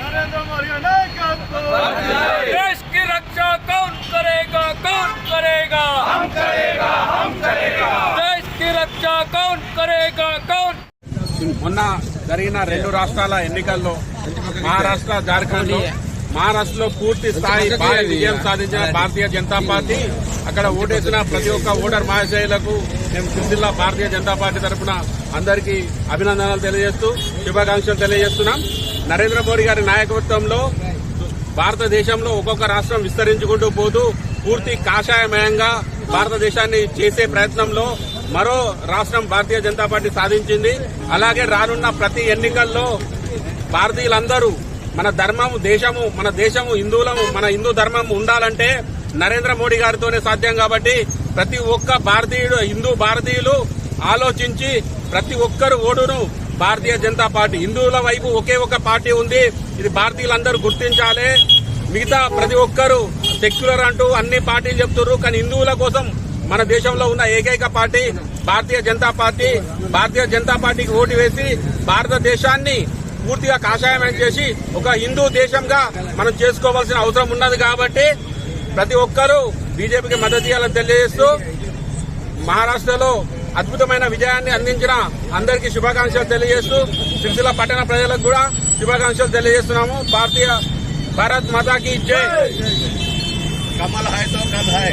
नरेंद्र मोदी का नायकत्व। देश की रक्षा कौन करेगा, कौन करेगा? हम करेगा, हम करेगा। देश की रक्षा कौन करेगा, कौन? మొన్న జరిగిన రెండు రాష్ట్రాల ఎన్నికల్లో మహారాష్ట్ర జార్ఖండ్ మహారాష్ట్రలో పూర్తి స్థాయి భారీ విజయం సాధించిన భారతీయ జనతా పార్టీ అక్కడ ఓటేసిన ప్రతి ఒక్క ఓటర్ మహాశయులకు మేము సిరిసిల్ల భారతీయ జనతా పార్టీ తరఫున అందరికీ అభినందనలు తెలియజేస్తూ శుభాకాంక్షలు తెలియజేస్తున్నాం. నరేంద్ర మోడీ గారి నాయకత్వంలో భారతదేశంలో ఒక్కొక్క రాష్ట్రం విస్తరించుకుంటూ పోతూ పూర్తి కాషాయమయంగా భారతదేశాన్ని చేసే ప్రయత్నంలో మరో రాష్ట్రం భారతీయ జనతా పార్టీ సాధించింది. అలాగే రానున్న ప్రతి ఎన్నికల్లో భారతీయులందరూ మన ధర్మము దేశము మన దేశము హిందువులము మన హిందూ ధర్మం ఉండాలంటే నరేంద్ర మోడీ గారితోనే సాధ్యం. కాబట్టి ప్రతి ఒక్క భారతీయుడు హిందూ భారతీయులు ఆలోచించి ప్రతి ఒక్కరు ఓటును భారతీయ జనతా పార్టీ హిందువుల వైపు ఒకే ఒక పార్టీ ఉంది, ఇది భారతీయులందరూ గుర్తించాలి. మిగతా ప్రతి ఒక్కరు సెక్యులర్ అంటూ అన్ని పార్టీలు చెప్తున్నారు, కానీ హిందువుల కోసం మన దేశంలో ఉన్న ఏకైక పార్టీ భారతీయ జనతా పార్టీ. భారతీయ జనతా పార్టీకి ఓటు వేసి భారతదేశాన్ని పూర్తిగా కాషాయమయం చేసి ఒక హిందూ దేశంగా మనం చేసుకోవాల్సిన అవసరం ఉన్నది. కాబట్టి ప్రతి ఒక్కరూ బీజేపీకి మద్దతు ఇవ్వాలని తెలియజేస్తూ మహారాష్ట్రలో అద్భుతమైన విజయాన్ని అందించిన అందరికీ శుభాకాంక్షలు తెలియజేస్తూ సిరిసిల్ల పట్టణ ప్రజలకు కూడా శుభాకాంక్షలు తెలియజేస్తున్నాము. భారత్ మాతాకి జై. कमल है तो कल है।